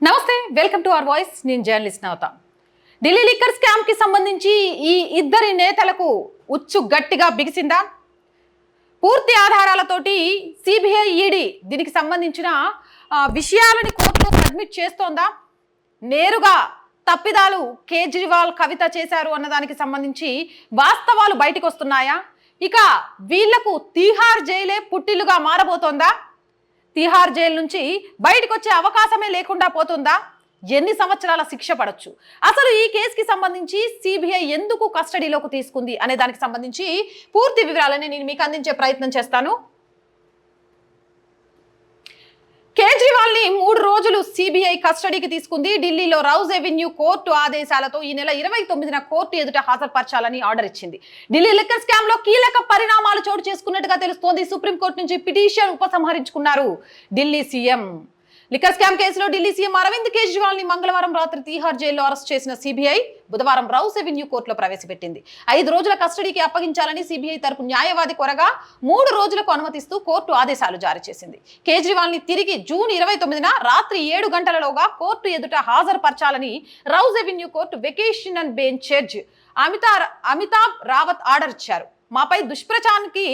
నమస్తే, welcome to our voice. నేను journalist నవత. Delhi liquor scam కి సంబంధించి ఈ ఇద్దరి నేతలకు ఉచ్చు గట్టిగా బిగిసిందా? పూర్తి ఆధారాలతోటి సిబిఐ ఈడీ దీనికి సంబంధించిన విషయాలని కోర్టులో సబ్మిట్ చేస్తోందా? నేరుగా తప్పిదాలు కేజ్రీవాల్ కవిత చేశారు అన్నదానికి సంబంధించి వాస్తవాలు బయటకు వస్తున్నాయా? ఇక వీళ్లకు తీహార్ జైలే పుట్టిల్లుగా మారబోతోందా? తీహార్ జైలు నుంచి బయటకు వచ్చే అవకాశమే లేకుండా పోతుందా? ఎన్ని సంవత్సరాల శిక్ష పడొచ్చు? అసలు ఈ కేసుకి సంబంధించి సిబిఐ ఎందుకు కస్టడీలోకి తీసుకుంది అనే దానికి సంబంధించి పూర్తి వివరాలని నేను మీకు అందించే ప్రయత్నం చేస్తాను. కేజ్రీవాల్ ని 3 రోజులు సిబిఐ కస్టడీకి తీసుకుంది. ఢిల్లీలో రౌజ్ ఎవెన్యూ కోర్టు ఆదేశాలతో ఈ నెల 29న కోర్టు ఎదుట హాజరుపరచాలని ఆర్డర్ ఇచ్చింది. ఢిల్లీ లిక్కర్ స్కామ్ లో కీలక పరిణామాలు చోటు చేసుకున్నట్టుగా తెలుస్తోంది. సుప్రీంకోర్టు నుంచి పిటిషన్ ఉపసంహరించుకున్నారు ఢిల్లీ సీఎం. లిక్కర్ స్కామ్ కేసులో ఢిల్లీ సీఎం అరవింద్ కేజ్రీవాల్ ని మంగళవారం రాత్రి తీహార్ జైల్లో అరెస్ట్ చేసిన సిబిఐ బుధవారం రౌజ్ ఎవెన్యూ కోర్టులో ప్రవేశపెట్టింది. 5 రోజుల కస్టడీకి అప్పగించాలని సిబిఐ తరపు న్యాయవాది కోరగా 3 రోజులకు అనుమతిస్తూ కోర్టు ఆదేశాలు జారీ చేసింది. కేజ్రీవాల్ ని తిరిగి జూన్ 29న రాత్రి 7 గంటలలోగా కోర్టు ఎదుట హాజరుపరచాలని Rouse Avenue court vacation and bench judge Amitabh Rawat order ఇచ్చారు. మాపై దుష్ప్రచారానికి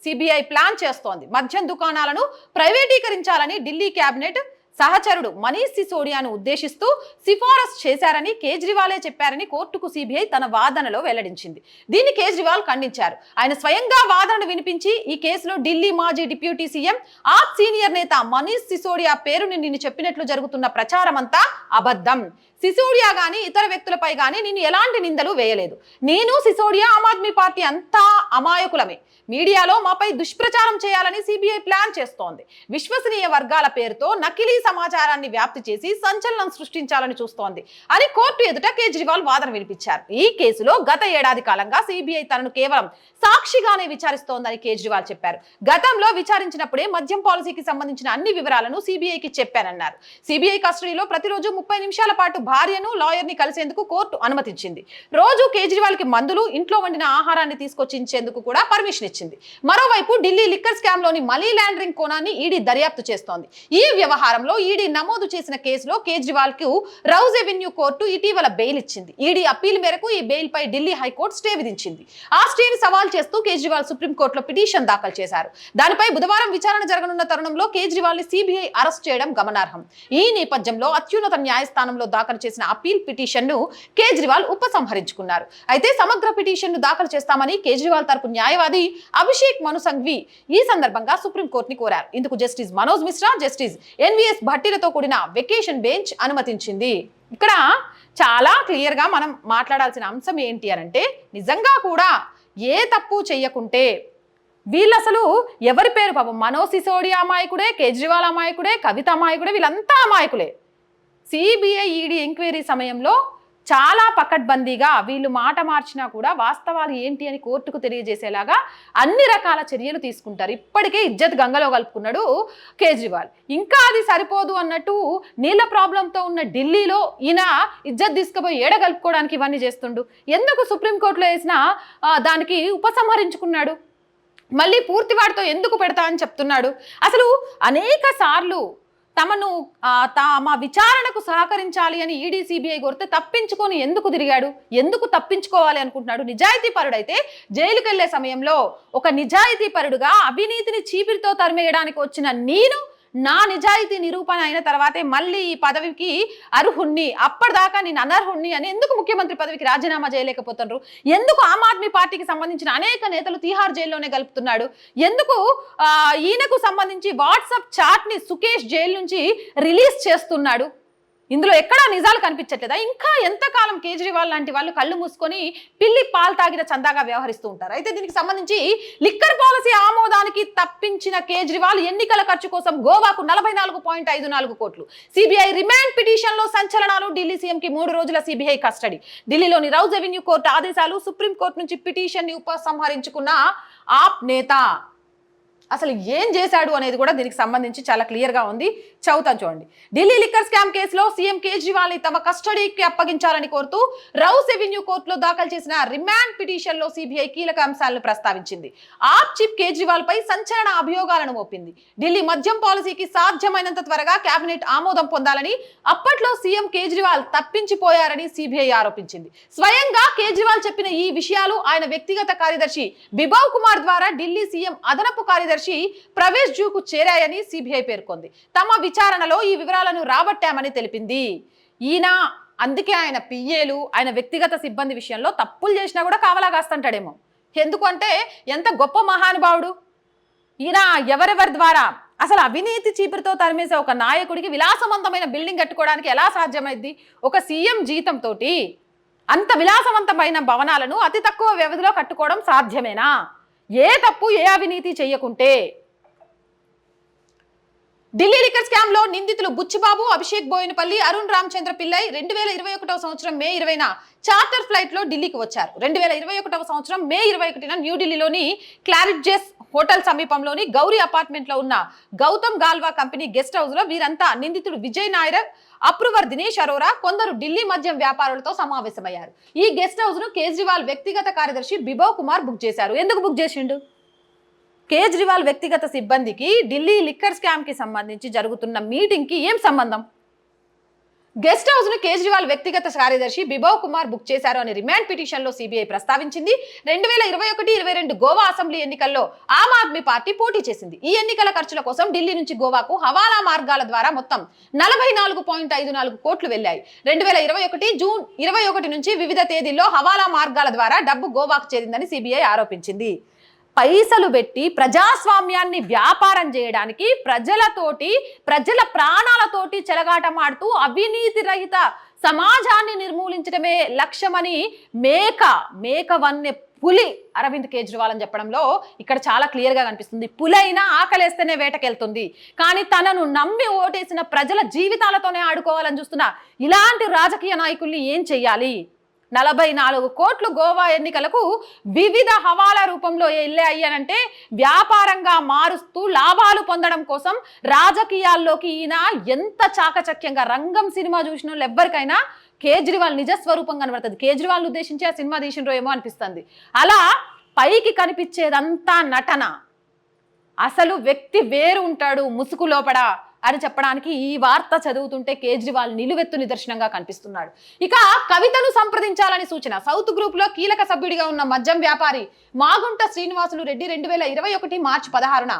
సిబిఐ ప్లాన్ చేస్తోంది. మద్యం దుకాణాలను ప్రైవేటీకరించాలని ఢిల్లీ కేబినెట్ సహచరుడు మనీష్ సిసోడియాను ఉద్దేశిస్తూ సిఫారసు చేశారని కేజ్రీవాలే చెప్పారని కోర్టుకు సిబిఐ తన వాదనలో వెల్లడించింది. దీన్ని కేజ్రీవాల్ ఖండించారు. ఆయన స్వయంగా వాదనను వినిపించి ఈ కేసులో ఢిల్లీ మాజీ డిప్యూటీ సీఎం ఆప్ సీనియర్ నేత మనీష్ సిసోడియా పేరుని నిన్ను చెప్పినట్లు జరుగుతున్న ప్రచారం అంతా అబద్ధం. సిసోడియా గాని ఇతర వ్యక్తులపై గాని నేను ఎలాంటి నిందలు వేయలేదు. నేను సిసోడియా ఆమ్ ఆద్మీ పార్టీ అంతా అమాయకులమే. మీడియాలో మాపై దుష్ప్రచారం చేయాలని సిబిఐ ప్లాన్ చేస్తోంది. విశ్వసనీయ వర్గాల పేరుతో నకిలీ సమాచారాన్ని వ్యాప్తి చేసి సంచలనం సృష్టించాలని చూస్తోంది అని కోర్టు ఎదుట కేజ్రీవాల్ వాదన వినిపించారు. ఈ కేసులో గత ఏడాది కాలంగా సిబిఐ తనను కేవలం సాక్షిగానే విచారిస్తోందని కేజ్రీవాల్ చెప్పారు. గతంలో విచారించినప్పుడే మద్యం పాలసీకి సంబంధించిన అన్ని వివరాలను సిబిఐకి చెప్పానన్నారు. సిబిఐ కస్టడీలో ప్రతిరోజు 30 నిమిషాల పాటు భార్యను లాయర్ని కలిసేందుకు కోర్టు అనుమతించింది. రోజు కేజ్రీవాల్ కి మందులు, ఇంట్లో వండిన ఆహారాన్ని తీసుకొచ్చించేందుకు కూడా పర్మిషన్ ఇచ్చింది. మరోవైపు ఢిల్లీ లిక్కర్ స్కామ్ లోని మనీ లాండరింగ్ కోణాన్ని ఈడీ దర్యాప్తు చేస్తోంది. ఈ వ్యవహారంలో ఈడీ నమోదు చేసిన కేసులో కేజ్రీవాల్ కు రౌజ్ ఎవెన్యూ కోర్టు ఇటీవల బెయిల్ ఇచ్చింది. ఈడీ అప్పీల్ మేరకు ఈ బెయిల్ పై ఢిల్లీ హైకోర్టు స్టే విధించింది. ఆ స్టేని సవాల్ చేస్తూ కేజ్రీవాల్ సుప్రీంకోర్టులో పిటిషన్ దాఖలు చేశారు. దానిపై బుధవారం విచారణ జరగనున్న తరుణంలో కేజ్రీవాల్ ని సిబిఐ అరెస్ట్ చేయడం గమనార్హం. ఈ నేపథ్యంలో అత్యున్నత న్యాయస్థానంలో దాఖలు చేసిన అప్పీల్ పిటిషన్ ను కేజ్రీవాల్ ఉపసంహరించుకున్నారు. అయితే సమగ్ర పిటిషన్ ను దాఖలు చేస్తామని కేజ్రీవాల్ తరపు న్యాయవాది అభిషేక్ మను సంఘవి ఈ సందర్భంగా సుప్రీంకోర్టుని కోరారు. ఇందుకు justice Manoj Mishra, justice NVS భట్టిలతో కూడిన వెకేషన్ బెంచ్ అనుమతించింది. ఇక్కడ చాలా క్లియర్ గా మనం మాట్లాడాల్సిన అంశం ఏంటి అనంటే, నిజంగా కూడా ఏ తప్పు చెయ్యకుంటే వీళ్ళు అసలు ఎవరి పేరు పాపం మనోజ్ సిసోడియా అమాయకుడే, కేజ్రీవాల్ అమాయకుడే, కవిత అమాయకుడే, వీళ్ళంతా అమాయకులే. సిబిఐ ఈడీ ఎంక్వైరీ సమయంలో చాలా పకడ్బందీగా వీళ్ళు మాట మార్చినా కూడా వాస్తవాలు ఏంటి అని కోర్టుకు తెలియజేసేలాగా అన్ని రకాల చర్యలు తీసుకుంటారు. ఇప్పటికే ఇజ్జత్ గంగలో కలుపుకున్నాడు కేజ్రీవాల్. ఇంకా అది సరిపోదు అన్నట్టు నీళ్ళ ప్రాబ్లంతో ఉన్న ఢిల్లీలో ఈయన ఇజ్జత్ తీసుకుపోయి ఏడ కలుపుకోవడానికి ఇవన్నీ చేస్తుండు. ఎందుకు సుప్రీంకోర్టులో వేసిన దానికి ఉపసంహరించుకున్నాడు? మళ్ళీ పూర్తి వాటితో ఎందుకు పెడతా అని చెప్తున్నాడు? అసలు అనేక సార్లు తమను మా విచారణకు సహకరించాలి అని ఈడీ సిబిఐ కోరితే తప్పించుకొని ఎందుకు తిరిగాడు? ఎందుకు తప్పించుకోవాలి అనుకుంటున్నాడు? నిజాయితీ పరుడైతే జైలుకి వెళ్లే సమయంలో ఒక నిజాయితీ పరుడుగా అవినీతిని చీపిరితో తరిమేయడానికి వచ్చిన నేను నా నిజాయితీ నిరూపణ అయిన తర్వాతే మళ్ళీ ఈ పదవికి అర్హుణ్ణి, అప్పటిదాకా నేను అనర్హుణ్ణి అని ఎందుకు ముఖ్యమంత్రి పదవికి రాజీనామా చేయలేకపోతున్నారు? ఎందుకు ఆమ్ ఆద్మీ పార్టీకి సంబంధించిన అనేక నేతలు తీహార్ జైల్లోనే గలుపుతున్నాడు? ఎందుకు ఈయనకు సంబంధించి వాట్సాప్ చాట్ ని సుకేష్ జైలు నుంచి రిలీజ్ చేస్తున్నాడు? ఇందులో ఎక్కడా నిజాలు కనిపించట్లేదా? ఇంకా ఎంతకాలం కేజ్రీవాల్ లాంటి వాళ్ళు కళ్ళు మూసుకొని పిల్లి పాలు తాగిన చందాగా వ్యవహరిస్తూ ఉంటారు? అయితే దీనికి సంబంధించి లిక్కర్ పాలసీ ఆమోదానికి తప్పించిన కేజ్రీవాల్ ఎన్నికల ఖర్చు కోసం గోవాకు 44.54 కోట్లు. సిబిఐ రిమాండ్ పిటిషన్ లో సంచలనాలు. ఢిల్లీ సీఎం కి 3 రోజుల సిబిఐ కస్టడీ. ఢిల్లీలోని రౌజ్ ఎవెన్యూ కోర్టు ఆదేశాలు. సుప్రీంకోర్టు నుంచి పిటిషన్ ని ఉపసంహరించుకున్న ఆప్ నేత అసలు ఏం చేశాడు అనేది కూడా దీనికి సంబంధించి చాలా క్లియర్గా ఉంది. చదువుతాను చూడండి. ఢిల్లీ లిక్కర్ స్కామ్ కేసులో సీఎం కేజ్రీవాల్ ని తమ కస్టడీకి అప్పగించాలని కోరుతూ రౌస్ ఎవెన్యూ కోర్టులో దాఖలు చేసిన రిమాండ్ పిటిషన్ లో సిబిఐ కీలక అంశాలను ప్రస్తావించింది. ఆప్ చీఫ్ కేజ్రీవాల్ పై సంచలన అభియోగాలను మోపింది. ఢిల్లీ మద్యం పాలసీకి సాధ్యమైనంత త్వరగా కేబినెట్ ఆమోదం పొందాలని అప్పట్లో సీఎం కేజ్రీవాల్ తప్పించిపోయారని సిబిఐ ఆరోపించింది. స్వయంగా కేజ్రీవాల్ చెప్పిన ఈ విషయాలు ఆయన వ్యక్తిగత కార్యదర్శి బిభవ్ కుమార్ ద్వారా ఢిల్లీ సీఎం అదనపు కార్యదర్శి ప్రవేశ్ జూకు చేరాయని సిబిఐ పేర్కొంది. తమ విచారణలో ఈ వివరాలను రాబట్టామని తెలిపింది. ఈయన అందుకే ఆయన పిఏలు ఆయన వ్యక్తిగత సిబ్బంది విషయంలో తప్పులు చేసినా కూడా కావలా కాస్తుంటాడేమో. ఎందుకంటే ఎంత గొప్ప మహానుభావుడు ఈయన. ఎవరెవరి ద్వారా అసలు అవినీతి చీపురుతో తరిమేసే ఒక నాయకుడికి విలాసవంతమైన బిల్డింగ్ కట్టుకోవడానికి ఎలా సాధ్యమైంది? ఒక సీఎం జీతంతో అంత విలాసవంతమైన భవనాలను అతి తక్కువ వ్యవధిలో కట్టుకోవడం సాధ్యమేనా? ఏ తప్పు ఏ అవినీతి చెయ్యకుంటే. ఢిల్లీ లిక్కర్ స్కామ్ లో నిందితులు బుచ్చిబాబు, అభిషేక్ బోయినపల్లి, అరుణ్ రామచంద్ర పిల్లై 2021 సంవత్సరం మే 20న చార్టర్ ఫ్లైట్ లో ఢిల్లీకి వచ్చారు. 2021 సంవత్సరం మే 21న న్యూఢిల్లీలోని క్లారిడ్జెస్ హోటల్ సమీపంలోని గౌరీ అపార్ట్మెంట్ లో ఉన్న గౌతమ్ గాల్వా కంపెనీ గెస్ట్ హౌస్ లో వీరంతా నిందితుడు విజయ్ నాయర్, అప్రూవర్ దినేష్ అరోరా, కొందరు ఢిల్లీ మద్యం వ్యాపారులతో సమావేశమయ్యారు. ఈ గెస్ట్ హౌస్ ను కేజ్రీవాల్ వ్యక్తిగత కార్యదర్శి బిభవ్ కుమార్ బుక్ చేశారు. ఎందుకు బుక్ చేసిండు? కేజ్రీవాల్ వ్యక్తిగత సిబ్బందికి ఢిల్లీ లిక్కర్ స్కామ్ కి సంబంధించి జరుగుతున్న మీటింగ్ కి ఏం సంబంధం? గెస్ట్ హౌస్ ను కేజ్రీవాల్ వ్యక్తిగత కార్యదర్శి బిభవ్ కుమార్ బుక్ చేశారు అని రిమాండ్ పిటిషన్ లో సిబిఐ ప్రస్తావించింది. 2021-22 గోవా అసెంబ్లీ ఎన్నికల్లో ఆమ్ ఆద్మీ పార్టీ పోటీ చేసింది. ఈ ఎన్నికల ఖర్చుల కోసం ఢిల్లీ నుంచి గోవాకు హవాలా మార్గాల ద్వారా మొత్తం 44.54 కోట్లు వెళ్లాయి. 2021 జూన్ 21 నుంచి వివిధ తేదీల్లో హవాలా మార్గాల ద్వారా డబ్బు గోవాకు చేరిందని సిబిఐ ఆరోపించింది. పైసలు పెట్టి ప్రజాస్వామ్యాన్ని వ్యాపారం చేయడానికి ప్రజల ప్రాణాలతోటి చెలగాటమాడుతూ అవినీతి రహిత సమాజాన్ని నిర్మూలించడమే లక్ష్యమని మేక వన్నే పులి అరవింద్ కేజ్రీవాల్ అని చెప్పడంలో ఇక్కడ చాలా క్లియర్గా కనిపిస్తుంది. పులైనా ఆకలేస్తేనే వేటకెళ్తుంది, కానీ తనను నమ్మి ఓటేసిన ప్రజల జీవితాలతోనే ఆడుకోవాలని చూస్తున్న ఇలాంటి రాజకీయ నాయకుల్ని ఏం చెయ్యాలి? 44 కోట్లు గోవా ఎన్నికలకు వివిధ హవాలా రూపంలో వెళ్ళాయి అనంటే వ్యాపారంగా మారుస్తూ లాభాలు పొందడం కోసం రాజకీయాల్లోకి ఈయన ఎంత చాకచక్యంగా. రంగం సినిమా చూసిన వాళ్ళు ఎవ్వరికైనా కేజ్రీవాల్ నిజస్వరూపం కనబడుతుంది. కేజ్రీవాల్ ఉద్దేశించి ఆ సినిమా తీసినరో ఏమో అనిపిస్తుంది. అలా పైకి కనిపించేదంతా నటన, అసలు వ్యక్తి వేరు ఉంటాడు ముసుగు లోపడ అని చెప్పడానికి ఈ వార్త చదువుతుంటే కేజ్రీవాల్ నిలువెత్తు నిదర్శనంగా కనిపిస్తున్నాడు. ఇక కవితను సంప్రదించాలని సూచన. సౌత్ గ్రూప్ లో కీలక సభ్యుడిగా ఉన్న మద్యం వ్యాపారి మాగుంట శ్రీనివాసులు రెడ్డి 2021 మార్చి 16న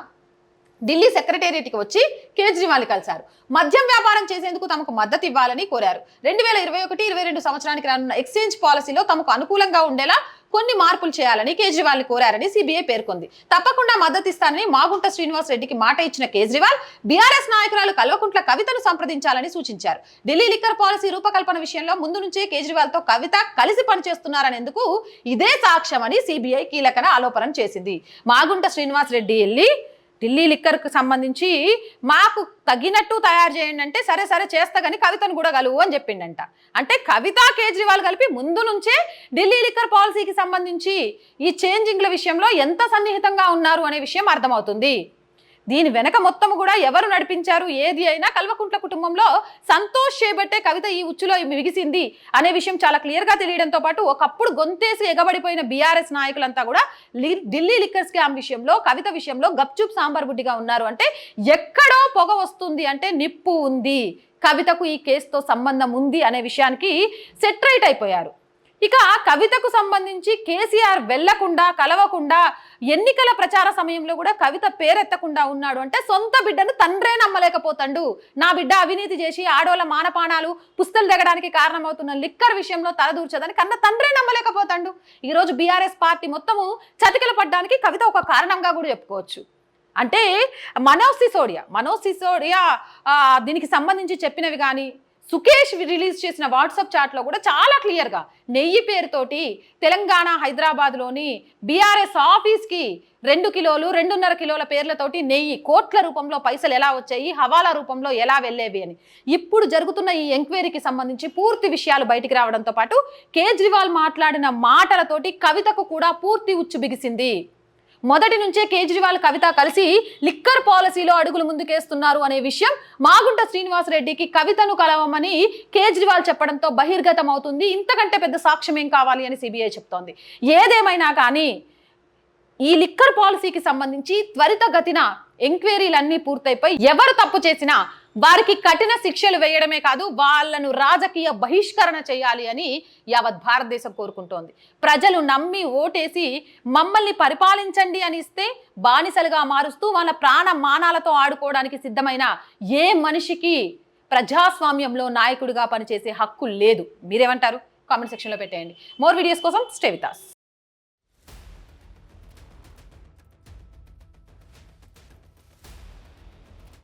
ఢిల్లీ సెక్రటేరియట్కి వచ్చి కేజ్రీవాల్ కలిశారు. మద్యం వ్యాపారం చేసేందుకు తమకు మద్దతు ఇవ్వాలని కోరారు. 2021-22 సంవత్సరానికి రానున్న ఎక్స్చేంజ్ పాలసీలో తమకు అనుకూలంగా ఉండేలా కొన్ని మార్పులు చేయాలని కేజ్రీవాల్ ని కోరారని సిబిఐ పేర్కొంది. తప్పకుండా మద్దతు ఇస్తానని మాగుంట శ్రీనివాస్ రెడ్డికి మాట ఇచ్చిన కేజ్రీవాల్ బీఆర్ఎస్ నాయకురాలు కల్వకుంట్ల కవితను సంప్రదించాలని సూచించారు. ఢిల్లీ లిక్కర్ పాలసీ రూపకల్పన విషయంలో ముందు నుంచే కేజ్రీవాల్ తో కవిత కలిసి పనిచేస్తున్నారనేందుకు ఇదే సాక్ష్యమని సిబిఐ కీలక ఆరోపణ చేసింది. మాగుంట శ్రీనివాస్ రెడ్డి వెళ్ళి ఢిల్లీ లిక్కర్కు సంబంధించి మాకు తగినట్టు తయారు చేయండి అంటే సరే చేస్తా కానీ కవితను కూడా కలువు అని చెప్పిండంట. అంటే కవిత కేజ్రీవాల్ కలిపి ముందు నుంచే ఢిల్లీ లిక్కర్ పాలసీకి సంబంధించి ఈ చేంజింగ్ల విషయంలో ఎంత సన్నిహితంగా ఉన్నారు అనే విషయం అర్థమవుతుంది. దీని వెనక మొత్తం కూడా ఎవరు నడిపించారు ఏది అయినా కల్వకుంట్ల కుటుంబంలో సంతోష్ చేపట్టే కవిత ఈ ఉచ్చులో మిగిసింది అనే విషయం చాలా క్లియర్గా తెలియడంతో పాటు ఒకప్పుడు గొంతేసి ఎగబడిపోయిన బీఆర్ఎస్ నాయకులంతా కూడా ఢిల్లీ లిక్కర్ స్కామ్ విషయంలో కవిత విషయంలో గప్చుప్ సాంబార్ బుడ్డిగా ఉన్నారు. అంటే ఎక్కడో పొగ వస్తుంది అంటే నిప్పు ఉంది, కవితకు ఈ కేసుతో సంబంధం ఉంది అనే విషయానికి సెట్రైట్ అయిపోయారు. ఇక కవితకు సంబంధించి కేసీఆర్ వెళ్లకుండా కలవకుండా ఎన్నికల ప్రచార సమయంలో కూడా కవిత పేరెత్తకుండా ఉన్నాడు అంటే సొంత బిడ్డను తండ్రే నమ్మలేకపోతాడు. నా బిడ్డ అవినీతి చేసి ఆడోళ్ళ మానపానాలు పుస్తలు దిగడానికి కారణమవుతున్న లిక్కర్ విషయంలో తలదూర్చదని కన్నా తండ్రే నమ్మలేకపోతాడు. ఈరోజు బీఆర్ఎస్ పార్టీ మొత్తము చతికిల పడ్డానికి కవిత ఒక కారణంగా కూడా చెప్పుకోవచ్చు. అంటే మనోజ్ సిసోడియా దీనికి సంబంధించి చెప్పినవి కానీ సుకేష్ రిలీజ్ చేసిన వాట్సాప్ చాట్లో కూడా చాలా క్లియర్గా నెయ్యి పేరుతోటి తెలంగాణ హైదరాబాద్లోని బీఆర్ఎస్ ఆఫీస్కి 2 కిలోలు 2.5 కిలోల పేర్లతోటి నెయ్యి కోట్ల రూపంలో పైసలు ఎలా వచ్చాయి, హవాలా రూపంలో ఎలా వెళ్ళేవి అని ఇప్పుడు జరుగుతున్న ఈ ఎంక్వైరీకి సంబంధించి పూర్తి విషయాలు బయటికి రావడంతో పాటు కేజ్రీవాల్ మాట్లాడిన మాటలతోటి కవితకు కూడా పూర్తి ఉచ్చు బిగిసింది. మొదటి నుంచే కేజ్రీవాల్ కవిత కలిసి లిక్కర్ పాలసీలో అడుగులు ముందుకేస్తున్నారు అనే విషయం మాగుంట శ్రీనివాసరెడ్డికి కవితను కలవమని కేజ్రీవాల్ చెప్పడంతో బహిర్గతం అవుతుంది. ఇంతకంటే పెద్ద సాక్ష్యం ఏం కావాలి అని సిబిఐ చెప్తోంది. ఏదేమైనా కానీ ఈ లిక్కర్ పాలసీకి సంబంధించి త్వరితగతిన ఎంక్వైరీలన్నీ పూర్తయిపోయి ఎవరు తప్పు చేసినా వారికి కఠిన శిక్షలు వేయడమే కాదు, వాళ్లను రాజకీయ బహిష్కరణ చేయాలి అని యావత్ భారతదేశం కోరుకుంటోంది. ప్రజలు నమ్మి ఓటేసి మమ్మల్ని పరిపాలించండి అని ఇస్తే బానిసలుగా మారుస్తూ వాళ్ళ ప్రాణ మానాలతో ఆడుకోవడానికి సిద్ధమైన ఏ మనిషికి ప్రజాస్వామ్యంలో నాయకుడిగా పనిచేసే హక్కు లేదు. మీరేమంటారు? కామెంట్ సెక్షన్లో పెట్టేయండి. మోర్ వీడియోస్ కోసం స్టే విత్ us.